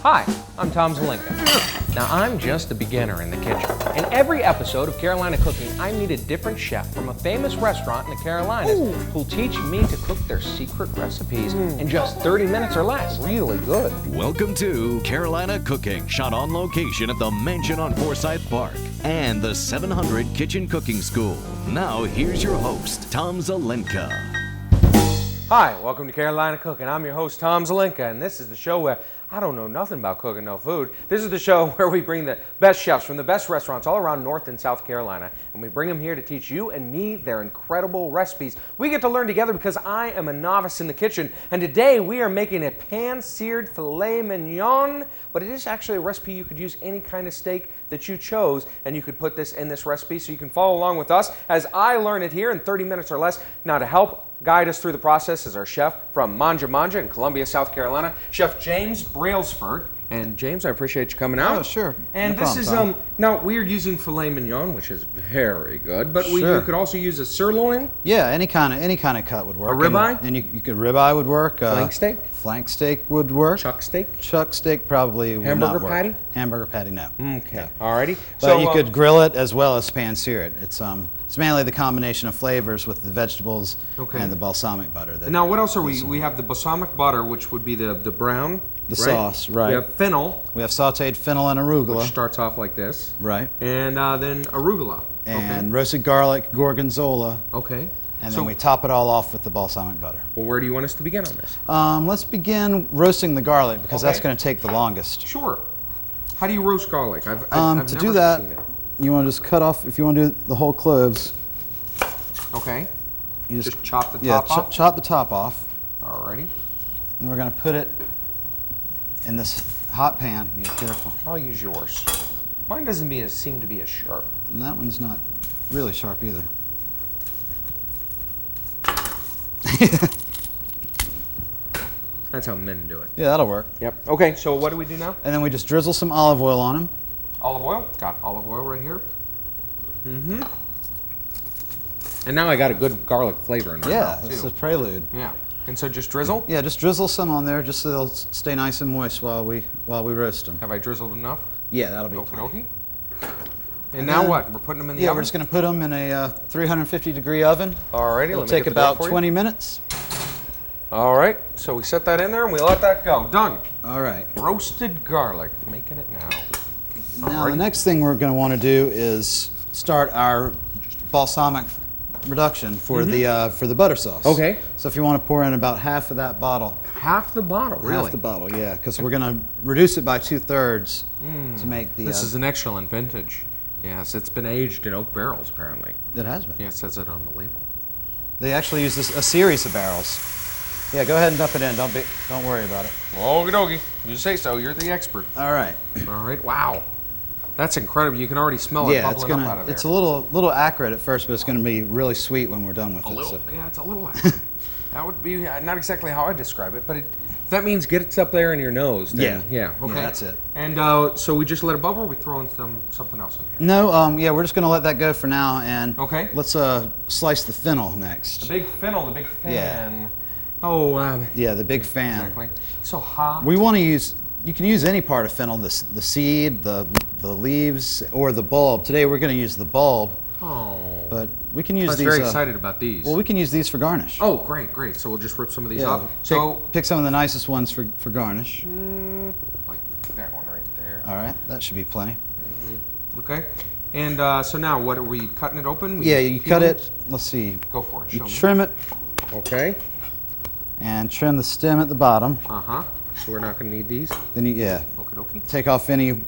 Hi, I'm Tom Zelenka. Now, I'm just a beginner in the kitchen. In every episode of Carolina Cooking, I meet a different chef from a famous restaurant in the Carolinas who'll teach me to cook their secret recipes in just 30 minutes or less. Really good. Welcome to Carolina Cooking, shot on location at the Mansion on Forsyth Park and the 700 Kitchen Cooking School. Now, here's your host, Tom Zelenka. Hi, welcome to Carolina Cooking. I'm your host, Tom Zelenka, and this is the show where I don't know nothing about cooking no food. This is the show where we bring the best chefs from the best restaurants all around North and South Carolina, and we bring them here to teach you and me their incredible recipes. We get to learn together because I am a novice in the kitchen, and today we are making a pan-seared filet mignon, but it is actually a recipe you could use any kind of steak that you chose, and you could put this in this recipe so you can follow along with us as I learn it here in 30 minutes or less. Now, to help guide us through the process is our chef from Mangia in Columbia, South Carolina, Chef James Brailsford. And James, I appreciate you coming out. Oh, sure. And No this problem, is now we're using filet mignon, which is very good, but we could also use a sirloin. Yeah, any kind of cut would work. A ribeye? And you could ribeye would work. Flank steak? Flank steak would work. Chuck steak? Chuck steak probably would Hamburger not work. patty? Hamburger patty, no. Okay. Alrighty. But So you could grill it as well as pan-sear it. It's mainly the combination of flavors with the vegetables and the balsamic butter. now what else are we? We have the balsamic butter, which would be the brown. The sauce, right. We have fennel. We have sauteed fennel and arugula. Which starts off like this. Right. And then arugula. And roasted garlic, gorgonzola. Okay. And then we top it all off with the balsamic butter. Well, where do you want us to begin on this? Let's begin roasting the garlic because that's going to take the longest. Sure. How do you roast garlic? I've To never do that, seen it. you want to just cut off, if you want to do the whole cloves. Okay. You Just chop the top off? chop the top off. Alrighty. And we're going to put it in this hot pan. Be careful. I'll use yours. Mine doesn't seem to be as sharp. And that one's not really sharp either. That's how men do it. Yeah, that'll work. Yep. Okay, so what do we do now? And then we just drizzle some olive oil on them. Olive oil. Got olive oil right here. Mm-hmm. And now I got a good garlic flavor in my mouth, too. It's a prelude. Yeah. And so just drizzle? Yeah, just drizzle some on there just so they'll stay nice and moist while we roast them. Have I drizzled enough? Yeah, that'll be Okie dokie. And now what? We're putting them in the oven? we're just going to put them in a 350-degree oven. Alrighty, It'll let me take get the door about for you. 20 minutes. All right, so we set that in there and we let that go. Done. All right. Roasted garlic. Making it now. Now the next thing we're going to want to do is start our balsamic reduction for the butter sauce. Okay. So if you want to pour in about half of that bottle. Half the bottle, really? Half the bottle, yeah, because we're going to reduce it by 2/3 to make the. This is an excellent vintage. Yes, it's been aged in oak barrels, apparently. It has been. Yeah, it says it on the label. They actually use a series of barrels. Yeah, go ahead and dump it in. Don't worry about it. Okie dokie. You say so. You're the expert. All right. All right. Wow. That's incredible. You can already smell it bubbling up out of there. It's a little acrid at first, but it's going to be really sweet when we're done with it. Yeah, it's a little acrid. That would be not exactly how I describe it, but that means gets up there in your nose. Then, yeah. Okay. Yeah, that's it. And so we just let it bubble. Or we throw in something else in here. No, yeah, we're just going to let that go for now, and let's slice the fennel next. The big fennel, the big fan. Yeah. Oh. Yeah, the big fan. Exactly. It's so hot. We want to use. You can use any part of fennel, the seed, the leaves, or the bulb. Today we're going to use the bulb. Oh. But we can use these. I was very excited about these. Well, we can use these for garnish. Oh, great. So we'll just rip some of these off. So pick some of the nicest ones for garnish. Like that one right there. All right, that should be plenty. Okay. And so now, what are we cutting it open? You cut it. Let's see. Go for it. You trim it. Okay. And trim the stem at the bottom. So we're not going to need these. Then Okie. Take off the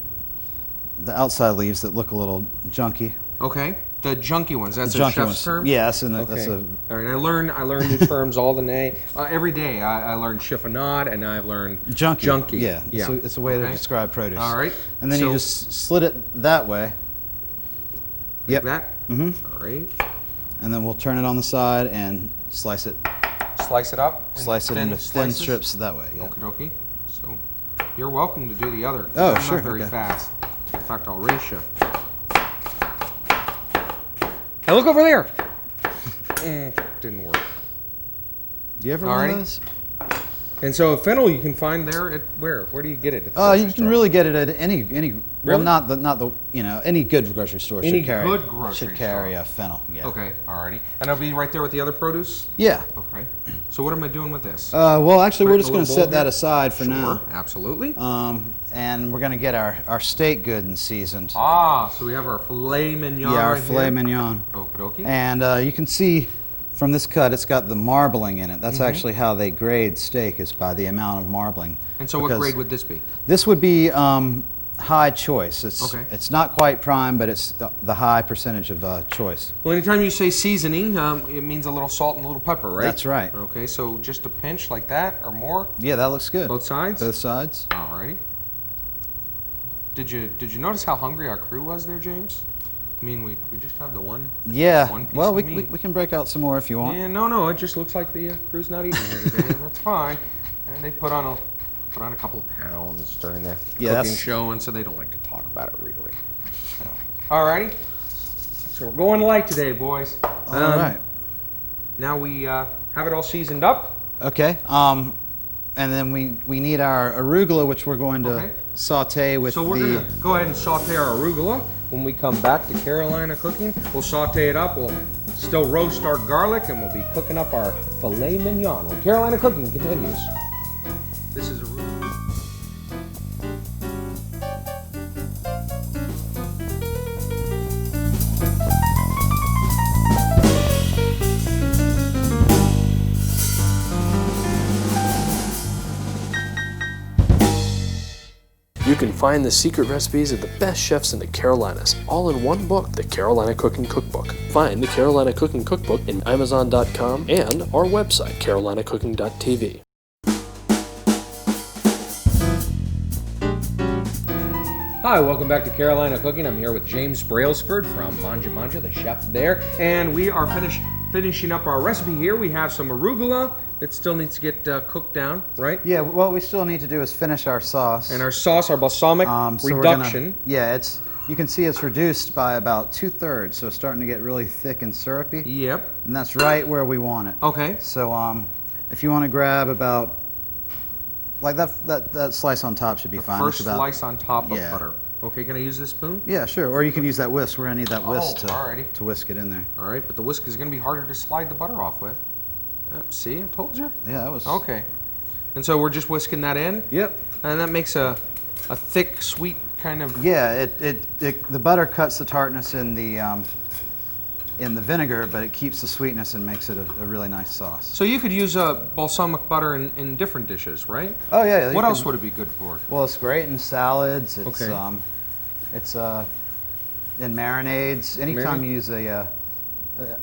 outside leaves that look a little junky. Okay. The junky ones. That's a chef's term. Yeah, that's a. All right. I learn new terms all the day. Every day I learn chiffonade and I've learned junky. Yeah. It's a way to describe produce. All right. And then you just slit it that way. Like that. Mm-hmm. All right. And then we'll turn it on the side and slice it. Slice it up. Slice it into thin strips that way. Yeah. Okie dokie. So you're welcome to do the other. Oh, I'm sure. Not very fast. In fact, I'll race you. Hey, look over there. Didn't work. Do you ever want those? And so fennel you can find there at where? Where do you get it? At the You grocery can store? really get it at any well, Really? not the any good grocery store Any should carry good grocery should carry store. fennel. Yeah. Okay, alrighty. And it'll be right there with the other produce? Yeah. Okay. So what am I doing with this? Well, actually, Put we're it in just a going to little set bowl that here? aside for Sure, now. absolutely. And we're going to get our steak good and seasoned. Ah, so we have our filet mignon Yeah, our right filet here. mignon. Okie dokie. And you can see from this cut, it's got the marbling in it. That's actually how they grade steak, is by the amount of marbling. And so what Because grade would this be? This would be high choice. Okay. It's not quite prime, but it's the high percentage of choice. Well, anytime you say seasoning, it means a little salt and a little pepper, right? That's right. Okay, so just a pinch like that or more? Yeah, that looks good. Both sides? Both sides. Alrighty. Did you notice how hungry our crew was there, James? I mean, we just have the one. Yeah. One piece Well, of we meat. can break out some more if you want. Yeah, no, it just looks like the crew's not eating here today. That's fine. And they put on a couple of pounds during the cooking show, and so they don't like to talk about it really. Alrighty. So we're going light today, boys. All right. Now we have it all seasoned up. Okay. And then we need our arugula, which we're going to Okay. saute with So we're gonna go ahead and saute our arugula. When we come back to Carolina cooking, we'll saute it up. We'll still roast our garlic, and we'll be cooking up our filet mignon when Carolina cooking continues. This is arugula. You can find the secret recipes of the best chefs in the Carolinas, all in one book, the Carolina Cooking Cookbook. Find the Carolina Cooking Cookbook in Amazon.com and our website, carolinacooking.tv. Hi, welcome back to Carolina Cooking. I'm here with James Brailsford from Mangia, the chef there, and we are finishing up our recipe here. We have some arugula that still needs to get cooked down, right? Yeah, what we still need to do is finish our sauce. And our sauce, our balsamic So we're reduction. you can see it's reduced by about 2/3, so it's starting to get really thick and syrupy. Yep. And that's right where we want it. Okay. So if you want to grab about, like that slice on top should be fine. First It's about, slice on top of yeah. butter. Okay, can I use this spoon? Yeah, sure. Or you can use that whisk. We're gonna need that whisk alrighty. to whisk it in there. All right, but the whisk is going to be harder to slide the butter off with. See, I told you. Yeah, that was Okay. And so we're just whisking that in? Yep. And that makes a thick, sweet kind of... Yeah, the butter cuts the tartness in the vinegar, but it keeps the sweetness and makes it a really nice sauce. So you could use balsamic butter in different dishes, right? Oh yeah. What else would it be good for? Well, it's great in salads. It's Okay. it's in marinades. Anytime you use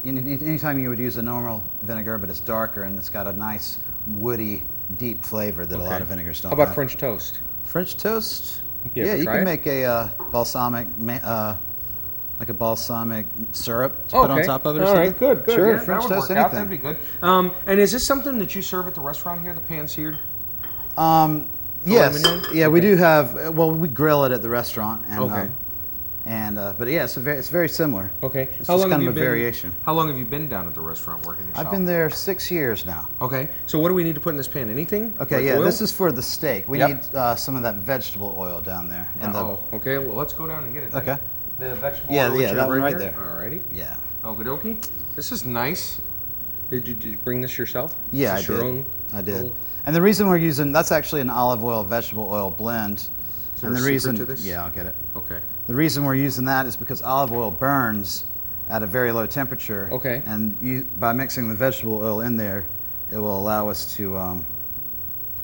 anytime you would use a normal vinegar, but it's darker and it's got a nice woody, deep flavor that a lot of vinegars don't How about have. French toast? French toast? You ever Yeah, you try can it? make a balsamic, like a balsamic syrup to put on top of it or All something. right, good. Sure, Yeah, French that would toast, work out. anything. That'd be good. And is this something that you serve at the restaurant here, the Pan-Seared? Yes, mignon? yeah, we do have. Well, we grill it at the restaurant, and Okay. but yeah, it's very similar. Okay. It's just kind of a variation. How long have you been down at the restaurant working yourself? I've been there 6 years now. Okay. So what do we need to put in this pan? Anything? Okay, Like yeah, oil? this is for the steak. We Yep. need some of that vegetable oil down there. Okay. Well, let's go down and get it. Then. Okay. The vegetable Yeah, oil which yeah, you that have one right here? there. Alrighty. Yeah. Okie dokie. This is nice. Did you bring this yourself? Yeah, Is I this your did. own I did. little- And the reason we're using that's actually an olive oil vegetable oil blend. Is there And a the secret reason to this? Yeah, I'll get it. Okay. The reason we're using that is because olive oil burns at a very low temperature. Okay. And by mixing the vegetable oil in there, it will allow us to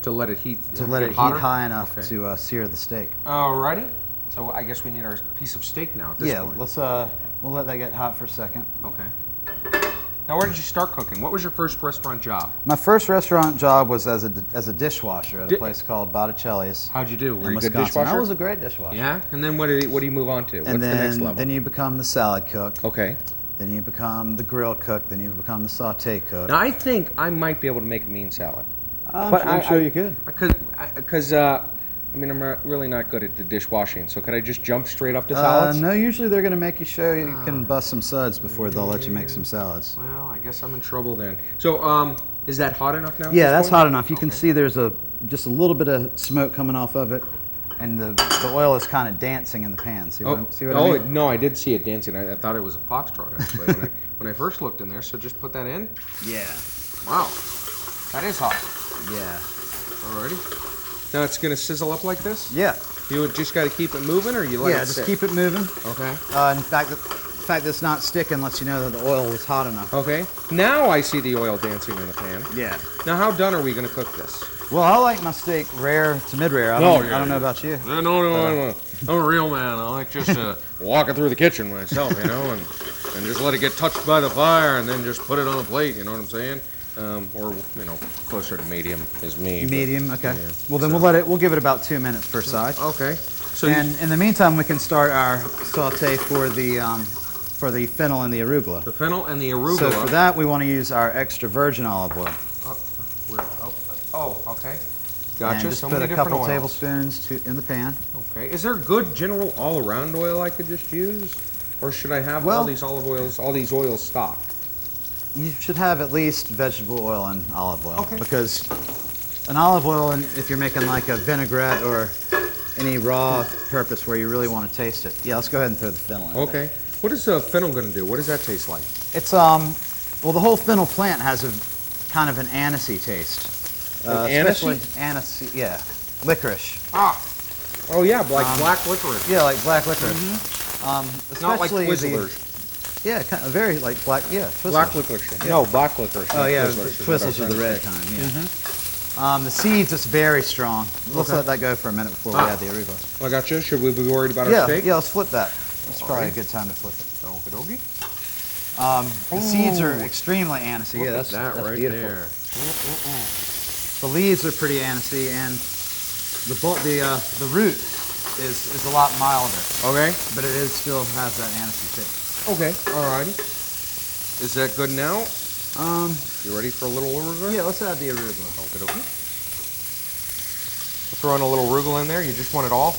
let it heat. let get it hotter? heat high enough Okay. to sear the steak. Alrighty. So I guess we need our piece of steak now at this Yeah, point. we'll let that get hot for a second. Okay. Now, where did you start cooking? What was your first restaurant job? My first restaurant job was as a dishwasher at Di- a place called Botticelli's How'd you do? Were in you a good Wisconsin. dishwasher? I was a great dishwasher. Yeah. And then what do you move on to? What's And the next level? then you become the salad cook. Okay. Then you become the grill cook. Then you become the saute cook. Now I think I might be able to make a mean salad. I'm sure you could. Because I mean, I'm really not good at the dishwashing. So could I just jump straight up to salads? No, usually they're going to make you show you can bust some suds before they'll let you make some salads. Well, I guess I'm in trouble then. So Is that hot enough now? Yeah, that's hot enough. You can see there's just a little bit of smoke coming off of it, and the oil is kind of dancing in the pan. See what I mean? No, I did see it dancing. I thought it was a foxtrot actually when I first looked in there. So just put that in. Yeah. Wow, that is hot. Yeah. Alrighty. Now it's gonna sizzle up like this. Yeah. You would just got to keep it moving, or you let it sit? Just keep it moving. Okay. In fact, the fact that it's not sticking lets you know that the oil is hot enough. Okay. Now I see the oil dancing in the pan. Yeah. Now how done are we gonna cook this? Well, I like my steak rare to mid-rare. I don't know about you. No. I'm a real man. I like just walking through the kitchen myself, you know, and just let it get touched by the fire, and then just put it on a plate. You know what I'm saying? Or closer to medium is me. Medium, okay. Yeah, well, then we'll give it about 2 minutes per side. Okay. So and in the meantime, we can start our saute for the fennel and the arugula. the fennel and the arugula. So for that, we want to use our extra virgin olive oil. Okay. Gotcha. And just so put many a couple different oils. tablespoons in the pan. Okay. Is there good general all-around oil I could just use, or should I have all these olive oils, all these oils stocked? You should have at least vegetable oil and olive oil. Okay. Because an olive oil, if you're making like a vinaigrette or any raw purpose where you really want to taste it. Yeah, let's go ahead and throw the fennel in. Okay. What is the fennel going to do? What does that taste like? It's well, the whole fennel plant has a kind of an anisey taste. Like especially anisey, yeah, licorice. Oh yeah, like black licorice. Yeah, like black licorice. Not like Especially Twizzlers. Yeah, kind of very like black. Yeah, Twizzlers. Black licorice. No, black licorice. Oh not yeah, Twizzlers Twizzlers are the red kind. Yeah. The seeds, it's very strong. Let's let that go for a minute before we add the arugula. I got you. Should we be worried about our steak? Yeah, let's flip that. It's probably a good time to flip it. Okie The seeds are extremely anisey. Yeah, that's right beautiful. there. The leaves are pretty anisey, and the root is a lot milder. Okay. But it still has that anisey taste. Okay. Alrighty. Is that good now? You ready for a little arugula? Yeah, let's add the arugula. Okay. Throwing a little arugula in there. You just want it all?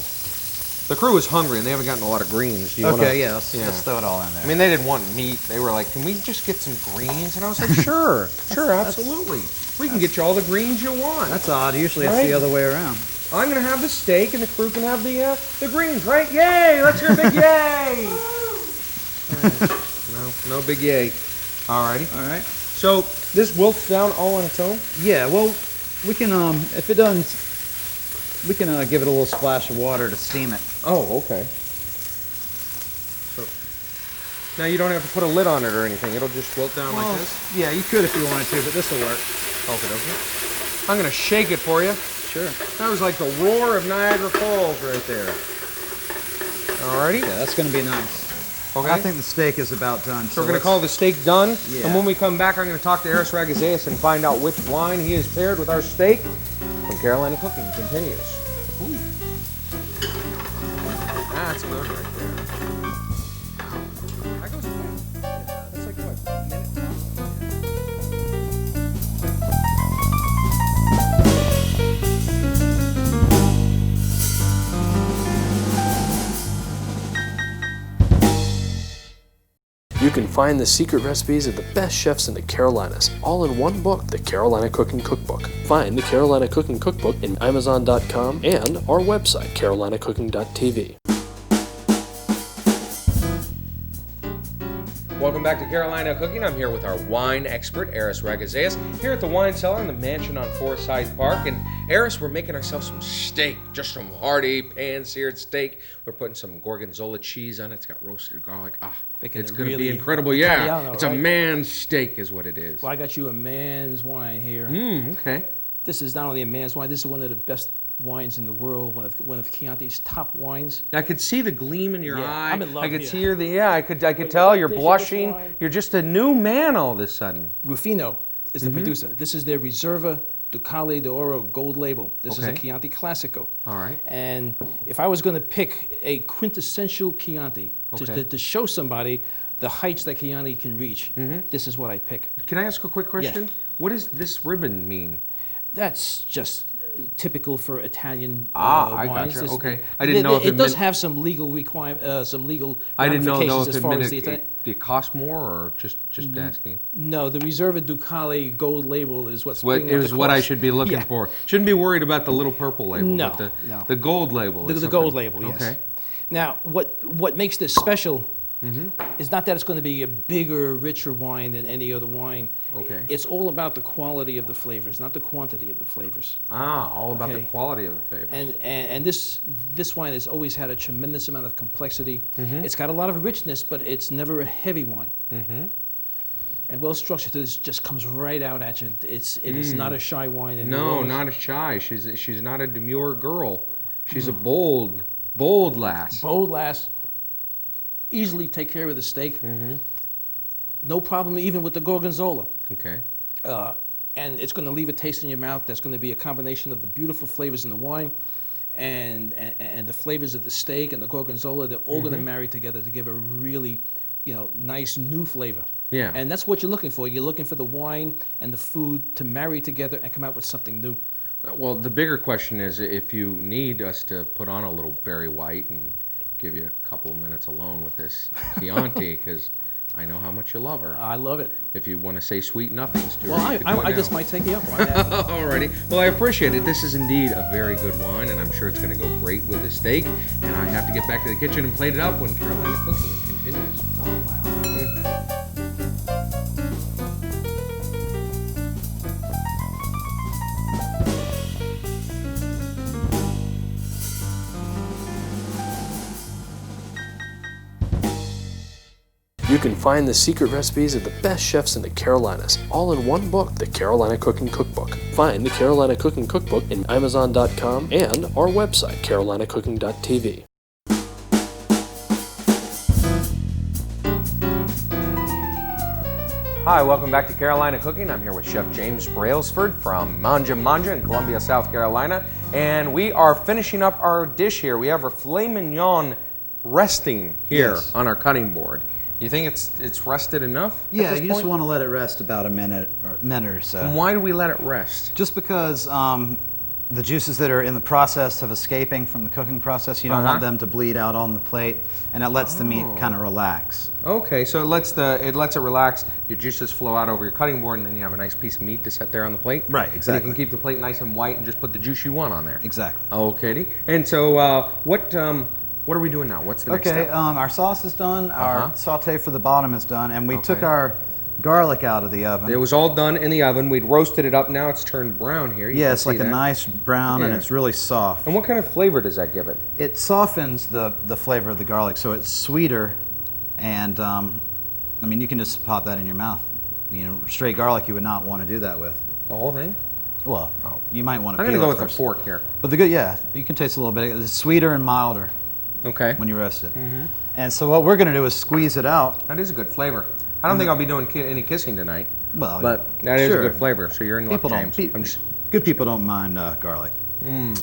The crew is hungry and they haven't gotten a lot of greens. Do you wanna, let's throw it all in there. I mean, they didn't want meat. They were like, "Can we just get some greens?" And I was like, "Sure, absolutely. We can get you all the greens you want." That's odd. Usually it's the other way around. I'm gonna have the steak and the crew can have the greens, right? Yay! Let's hear a big yay! No big yay. Alrighty. All right. So this wilts down all on its own? Yeah. Well, we can if it doesn't. We can give it a little splash of water to steam it. Oh, okay. So now you don't have to put a lid on it or anything. It'll just wilt down like this? Yeah, you could if you wanted to, but this will work. Okay. I'm going to shake it for you. Sure. That was like the roar of Niagara Falls right there. Alrighty. Yeah, that's going to be nice. Okay. I think the steak is about done. So we're going to call the steak done. Yeah. And when we come back, I'm going to talk to Aris Ragazeas and find out which wine he has paired with our steak. When Carolina Cooking continues. Ooh. That's good right there. That goes quick. That's like what, a minute You can find the secret recipes of the best chefs in the Carolinas, all in one book, the Carolina Cooking Cookbook. Find the Carolina Cooking Cookbook in Amazon.com and our website, carolinacooking.tv. Welcome back to Carolina Cooking. I'm here with our wine expert, Aris Ragazeas, here at the wine cellar in the mansion on Forsyth Park. And Aris, we're making ourselves some steak, just some hearty pan-seared steak. We're putting some Gorgonzola cheese on it. It's got roasted garlic. It's going to be incredible. Yeah, Italiano, it's right? A man's steak is what it is. Well, I got you a man's wine here. Okay. This is not only a man's wine, this is one of the best wines in the world, one of Chianti's top wines. I could see the gleam in your eye. I'm in love I could here. see I could tell you're blushing. You're just a new man all of a sudden. Rufino is the producer. This is their Reserva Ducale d'Oro gold label. This is a Chianti Classico. All right. And if I was going to pick a quintessential Chianti to show somebody the heights that Chianti can reach, this is what I pick. Can I ask a quick question? Yeah. What does this ribbon mean? That's just typical for Italian I wines. gotcha. It's- Okay. I didn't know if it it does meant- have some legal some legal I didn't know ramifications if as it far meant as the it cost more or just asking. No, the Reserva Ducale gold label is what's What bringing up is the what I cost. should be looking Yeah. for. Shouldn't be worried about the little purple label, No, but no. the gold label. Is The gold something- label, yes. Okay. Now, what makes this special Mm-hmm. is not that it's going to be a bigger, richer wine than any other wine. Okay. It's all about the quality of the flavors, not the quantity of the flavors. All about the Okay. quality of the flavor. And this wine has always had a tremendous amount of complexity. Mm-hmm. It's got a lot of richness, but it's never a heavy wine. Mm-hmm. And well structured, this just comes right out at you. It is not a shy wine. And No, not a shy. She's not a demure girl. She's a bold lass. Bold lass, easily take care of the steak. Mm-hmm. No problem even with the Gorgonzola. Okay. And it's going to leave a taste in your mouth that's going to be a combination of the beautiful flavors in the wine and the flavors of the steak and the Gorgonzola. They're all going to marry together to give a really, nice new flavor. Yeah. And that's what you're looking for. You're looking for the wine and the food to marry together and come out with something new. Well, the bigger question is if you need us to put on a little Berry White and give you a couple of minutes alone with this Chianti, because I know how much you love her. I love it. If you want to say sweet nothings to her, Well, you can do it I just now. might take you up on that. Alrighty. Well, I appreciate it. This is indeed a very good wine, and I'm sure it's going to go great with the steak. And I have to get back to the kitchen and plate it up when Carolina Cooking continues. Oh, wow. You can find the secret recipes of the best chefs in the Carolinas, all in one book, the Carolina Cooking Cookbook. Find the Carolina Cooking Cookbook in Amazon.com and our website, carolinacooking.tv. Hi, welcome back to Carolina Cooking. I'm here with Chef James Brailsford from Mangia in Columbia, South Carolina. And we are finishing up our dish here. We have our filet mignon resting here Yes. on our cutting board. You think it's rested enough? at Yeah, this you just point? want to let it rest about a minute or so. And why do we let it rest? Just because the juices that are in the process of escaping from the cooking process, you don't want them to bleed out on the plate, and it lets the meat kind of relax. Okay, so it lets it relax. Your juices flow out over your cutting board, and then you have a nice piece of meat to set there on the plate. Right, And you exactly. can keep the plate nice and white, and just put the juice you want on there. Exactly. Okay. And so, what are we doing now? What's the next Okay, step? our sauce is done, our saute for the bottom is done, and we took Okay. our garlic out of the oven. It was all done in the oven. We'd roasted it up. Now it's turned brown here. You Yeah, can it's like see a that. nice brown, and Yeah. it's really soft. And what kind of flavor does that give it? It softens the flavor of the garlic, so it's sweeter, and you can just pop that in your mouth. Straight garlic, you would not want to do that with. The whole thing? Well, you might want to. I'm going to go with first. a fork here. But you can taste a little bit. It's sweeter and milder Okay. when you roast it. And so what we're going to do is squeeze it out. That is a good flavor. I don't think I'll be doing any kissing tonight. Well, But that is sure. a good flavor. So you're in luck, People James. don't. I'm just Good people don't mind garlic. All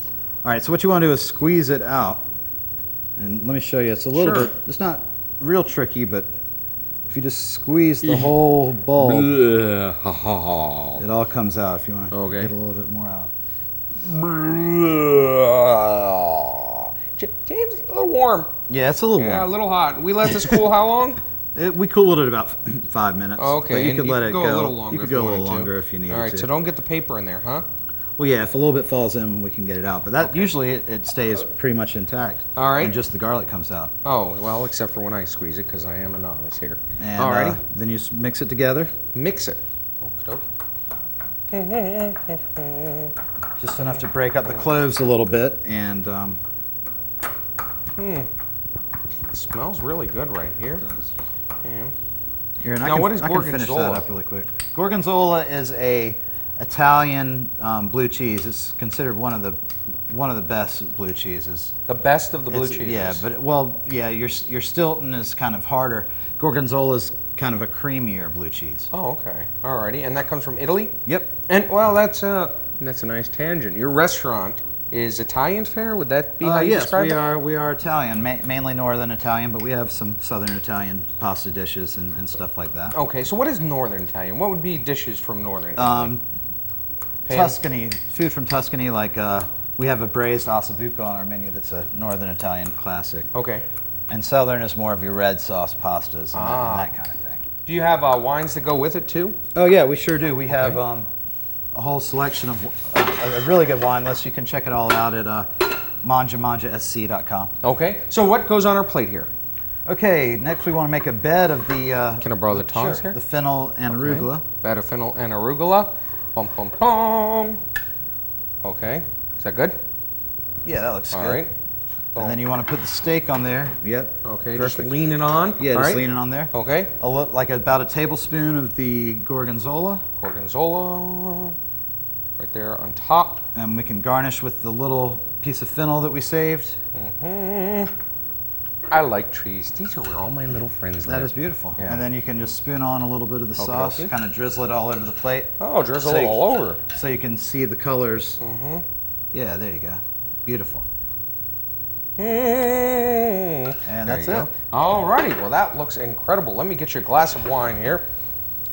right, so what you want to do is squeeze it out, and let me show you. It's a little Sure. bit. It's not real tricky, but if you just squeeze the whole bulb, it all comes out. If you want to Okay. get a little bit more out. James, a little warm. Yeah, it's a little Yeah, a warm. little hot. We let this cool how long? We cooled it about 5 minutes. Okay, but you and could let it go a little longer. You could if go a wanted little to. longer if you needed All right, to. so don't get the paper in there, huh? Well, yeah, if a little bit falls in, we can get it out. But that usually it stays pretty much intact. All right. And just the garlic comes out. Oh, well, except for when I squeeze it, because I am a novice here. And Alrighty. then you mix it together, Mix it. Okey-dokey. just enough to break up the cloves a little bit. And It smells really good right here. Yeah. here, and Now, what is I can finish that Gorgonzola? up really quick. Gorgonzola is a Italian blue cheese. It's considered one of the best blue cheeses. The best of the blue It's- cheeses. Yeah, your Stilton is kind of harder. Gorgonzola is kind of a creamier blue cheese. Oh, okay. Alrighty. And that comes from Italy? Yep. And, well, that's a nice tangent. Your restaurant is Italian fare? Would that be how you Yes, describe it? we are Italian, mainly northern Italian, but we have some southern Italian pasta dishes and stuff like that. Okay, so what is Northern Italian? What would be dishes from Northern Italy? Tuscany, food from Tuscany, like we have a braised ossobuco on our menu that's a northern Italian classic. Okay. And southern is more of your red sauce pastas and that kind of thing. Do you have wines that go with it too? Oh yeah, we sure do. We have a whole selection of a really good wine list. You can check it all out at mangiasc.com. Okay. So what goes on our plate here? Okay, next we want to make a bed of the... Can I borrow the tongs here? The fennel and arugula. Bed of fennel and arugula. Pum, pum, pum. Okay. Is that good? Yeah, that looks good. All right. And then you want to put the steak on there. Yep. Okay, Perfect. just lean it on. Yeah, All just right. lean it on there. Okay. Like about a tablespoon of the gorgonzola. Gorgonzola. Right there on top. And we can garnish with the little piece of fennel that we saved. I like trees. These are where all my little friends live. That is beautiful. Yeah. And then you can just spoon on a little bit of the sauce, okay. kind of drizzle it all over the plate. Oh, drizzle So it you- all over. So you can see the colors. Yeah, there you go. Beautiful. And that's it. All righty. Well, that looks incredible. Let me get you a glass of wine here.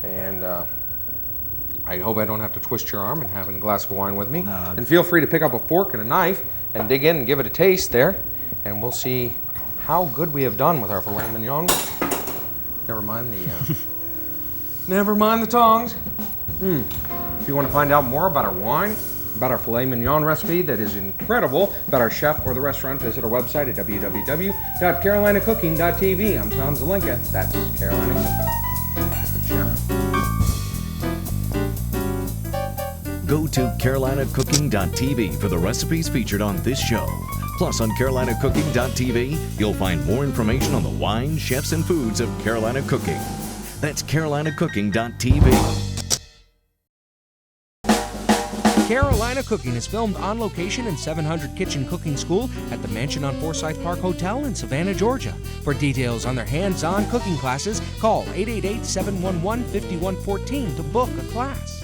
And I hope I don't have to twist your arm and having a glass of wine with me. No. And feel free to pick up a fork and a knife and dig in and give it a taste there. And we'll see how good we have done with our filet mignon. Never mind the never mind the tongs. If you want to find out more about our wine, about our filet mignon recipe that is incredible, about our chef or the restaurant, visit our website at www.carolinacooking.tv. I'm Tom Zelenka. That's Carolina Cooking. Go to carolinacooking.tv for the recipes featured on this show. Plus, on carolinacooking.tv, you'll find more information on the wine, chefs, and foods of Carolina Cooking. That's carolinacooking.tv. Carolina Cooking is filmed on location in 700 Kitchen Cooking School at the Mansion on Forsyth Park Hotel in Savannah, Georgia. For details on their hands-on cooking classes, call 888-711-5114 to book a class.